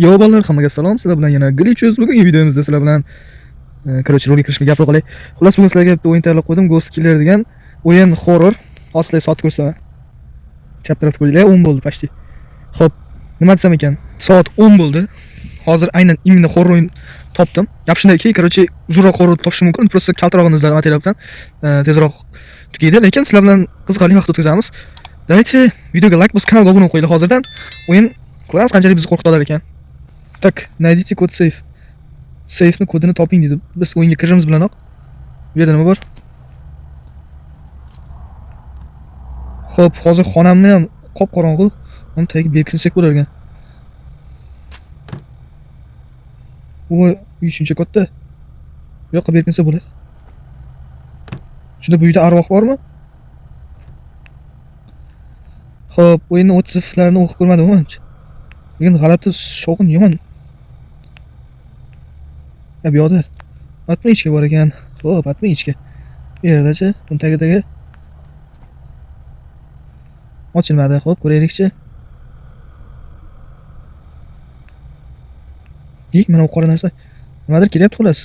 Yo bolalar, hammaga salom. Sizlar bilan yana Glitchuz. Bugungi videomizda sizlar bilan korotchi rolga kirishga gapira qolay. Xullas, bugun sizlarga bitta o'yin tayyorlab qo'ydim. Ghost Killer degan o'yin, horror. Hozir soat ko'rsaman. Chap tarafga qo'yinglar. 10 bo'ldi pashti. Xo'p, nima desam ekan? Soat 10 bo'ldi. Hozir aynan imенно horror o'yin topdim. Gap shundayki, korotchi zo'rroq horror topishim mumkin. Просто kaltarog'ini izladim materialdan. Tezroq tugaydi, lekin sizlar bilan qiziqarli vaqt o'tkazamiz. Давайте videoga like bosib, kanalga obuna bo'lib hozirdan. O'yin ko'ramiz qanchalik bizni qo'rqita olar ekan. Так, найдите код сейф. Сейфni kodini toping dedi. Biz o'yinga kirishimiz bilanoq. Bu yerda nima bor? Xo'p, hozir xonamni ham qop-qorong'u. Uni tagiga berkinsak bo'lar ekan. Voy, uy shuncha katta. Bu yoqqa berkinsa bo'ladi. Shunda bu uyda arvoh bormi? Xo'p, o'yinning o'tizlarini o'qib ko'rmadim menimcha. Lekin g'alati shovqin yomon. Bu yoqda atma bor ekan. Xo'p, atma ichga. Bu yerdachi, buni tagi. Ochilmadi. Xo'p, ko'raylikchi. Mana bu qora narsa. Nimadir kelyapti xolos.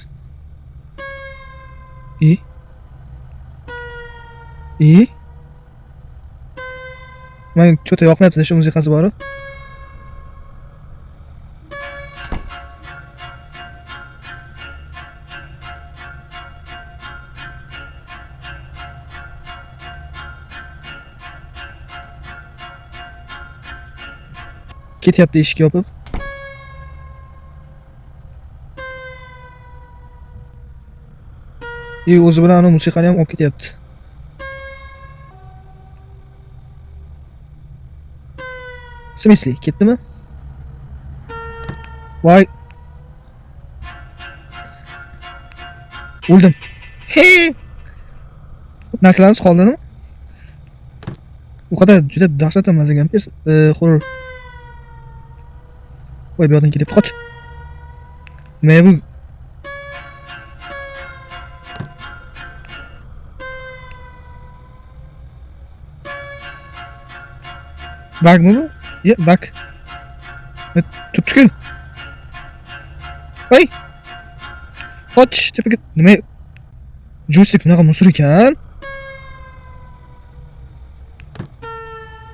Men cho'ta yoqmayapti, shu musiqasi bor-ku. Ketyapti eshik yopib. O'zi bilan ana musiqani ham olib ketyapti. Смысле, ketdimi? Voy. O'ldim. Narsalarimiz qoldimi? Bu qadar juda dahshat emas ekan. Horror. Voy, bu yoqdan kelib qoch. Nima bu? Bugmi bu? Ye, bug. Tutku. Voy. Qoch, tepaga. Nima? Joystick bunaqa musur ekan.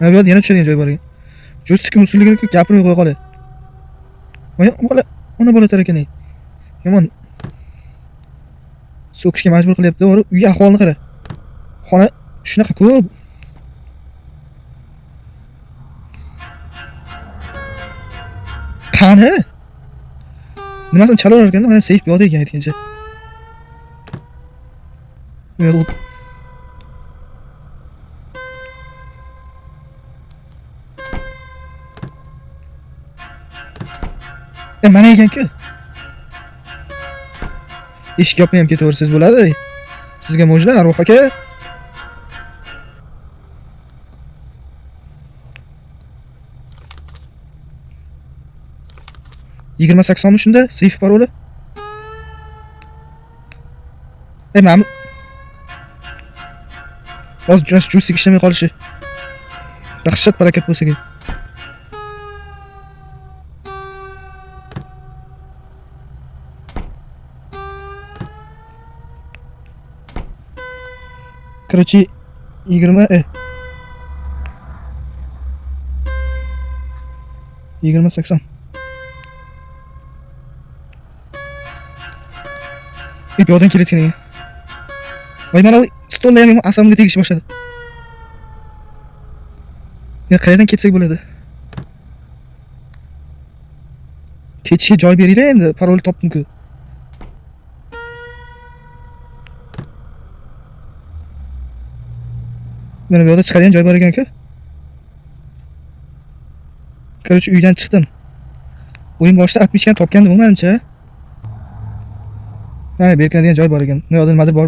Bu yerda yana tushadigan joy bor ekan. Joystick musurligini gapirmay qo'ya qolay. Voy, bola tar ekan. Yomon. So'kishga majbur qilyapti. Uy ahvolini qara. Xona shunaqa ko'p. Qani? Nimasini chalaverar ekan, mana seyf yo'q ekan aytgancha. Mana ekan-ku. Eshik yopmay ham ketaversangiz bo'ladi. Sizga mo'jlar Arvoh aka. Yigirma 80mi shunda? Seyf paroli. Mana hozir joystick ishlamay qolishi. Dahshat barakat bo'lsa kerak. Короче, 20 80. Bu yoqdan kelayotgan ekan. Voy, mana stolda ham asabimga tegishni boshladi. Qayerdan ketsak bo'ladi? Ketishga joy beringlar endi, parol topdim-ku. Mana bu yoqda chiqadigan joy bor ekan-ku. Korotchi uydan chiqdim. O'yin boshida atmishgan topgandim menimcha. Ha, berkinadigan joy bor ekan. Bu yoqda nimadir bor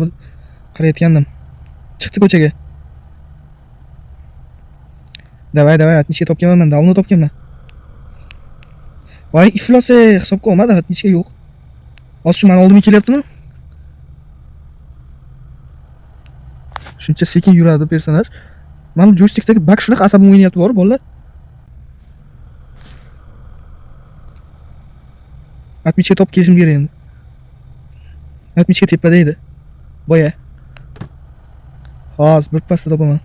qarayotgandim. Chiqdi ko'chaga. Davay, atmishga topganman men, davno topganman. Voy, iflos hisobga olmadi, atmishga yo'q. Hozir shu men oldimga kelyaptimi? Shuncha sekin yuradi personaj. Mana joystickdagi bug shunaqa asabim o'ynayapti bor bolalar. 60 ga topib kelishim kerak endi. 60 ga tepada edi. Boya. Hozir bir pasda topaman.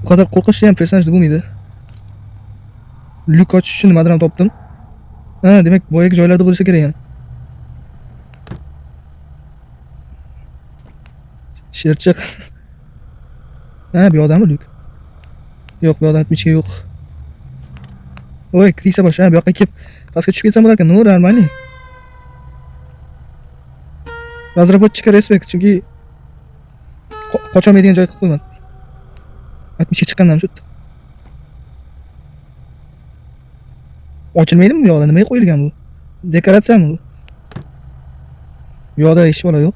Bu kadar qo'rqinchli ham personajda bo'lmaydi. Lyuk ochish uchun nimadan topdim. Ha, demak boyagi joylarda bo'lishi kerak yani. Sherchiq. Ha, bu yoqdami lyuk? Yo'q, bu yoqda 60 ga yo'q. Oy, kirisa bosh. Ha, bu yoqqa kelib pastga tushib ketsam bo'lar ekan. No, нормально. Разработчикка respekt, chunki qocholmaydigan joy qilib qo'yman. 60 ga chiqqandan shu. Ochilmaydimi bu yoqda? Nimaga qo'yilgan bu? Dekoratsiyami bu? Bu yoqda hech bola yo'q.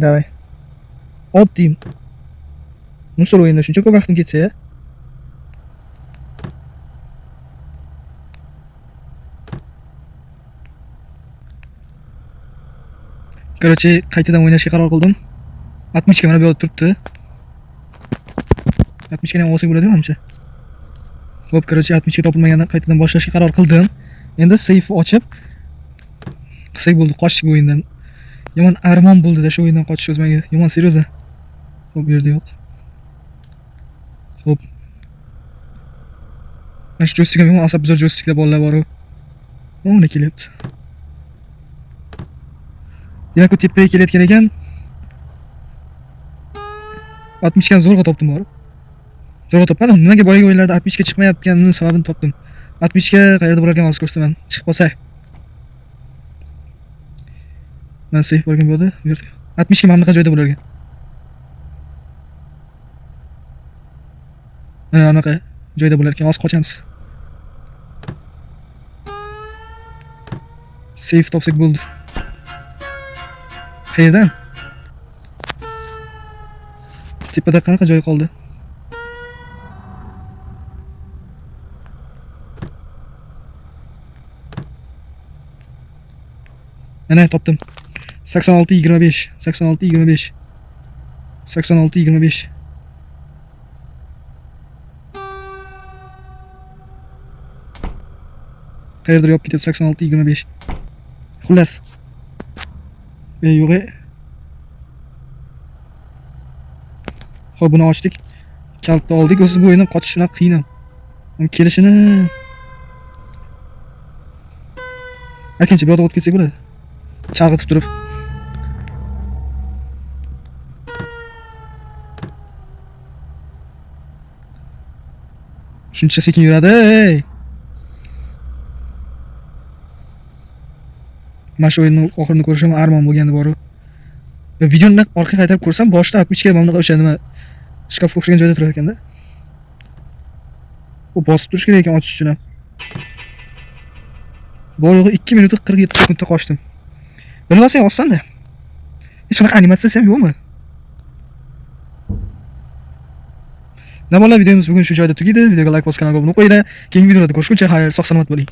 Davay. Oddiy. Musol o'yinda shuncha ko'p vaqtim ketsa ya. Короче, qaytadan o'ynashga qaror qildim. 60 ga mana bu yerda turibdi. 60 ga ham olsak bo'ladi-ku menimcha. Xo'p, короче, 60 ga topilmagandan qaytadan boshlashga qaror qildim. Endi save ochib qilsak bo'ldi, qochish bu o'yindan. Yomon armon bo'ldi-da shu o'yindan qochish o'zimga. Yomon seryo'za. Xo'p, bu yerda yo'q. Xo'p. Mana shu joystikga yomon asabzor joystikda bolalar bor-ku. O'ngga kelyapti. Demak, u tepaga kelayotgan ekan. 60 ga zo'rg'a topdim bor. Zo'rg'a topmadim. Nimaga boyagi o'yinlarda 60 ga chiqmayotganining sababini topdim. 60 ga qayerda bo'lar ekan hozir ko'rsataman. Chiqib qolsa. Mana save bo'lgan bo'ldi. Bu yerda 60 ga mana bunaqa joyda bo'lar ekan. Mana bunaqa joyda bo'lar ekan. Hozir qochamiz. Save topsak bo'ldi. Qayerdan? Tepada qanaqa joy qoldi? Mana topdim. 86-25, 86-25. 86-25. Qayerdir yopib ketyapti 86-25. Xullas. Yo'q. Xo'p, buni ochdik. Kalitni oldik. O'siz bu o'yindan qochish shunaqa qiyin. Kelishini aytgancha bu yoqda o'tib ketsak bo'ladi. Chalg'itib turib. Shuncha sekin yuradi. Mana shu o'yinning oxirini ko'rishim armon bo'lgandi bor-ku. Videoni orqaga qaytarib ko'rsam, boshida 60 ga mana o'sha nima shkafga o'xshagan joyda turar ekanda. Bu bosib turish kerak ekan ochish uchun ham. Bor-yo'g'i 2 minut 47 sekundda qochdim. Bilmasang oson-da. Hech qanaqa animatsiyasi ham yo'qmi? Nima bo'ladi, videomiz bugun shu joyda tugaydi. Videoga like bosib, kanalga obuna bo'lib qo'yinglar. Keyingi videolarda ko'rishguncha xayr, sog' salomat bo'ling.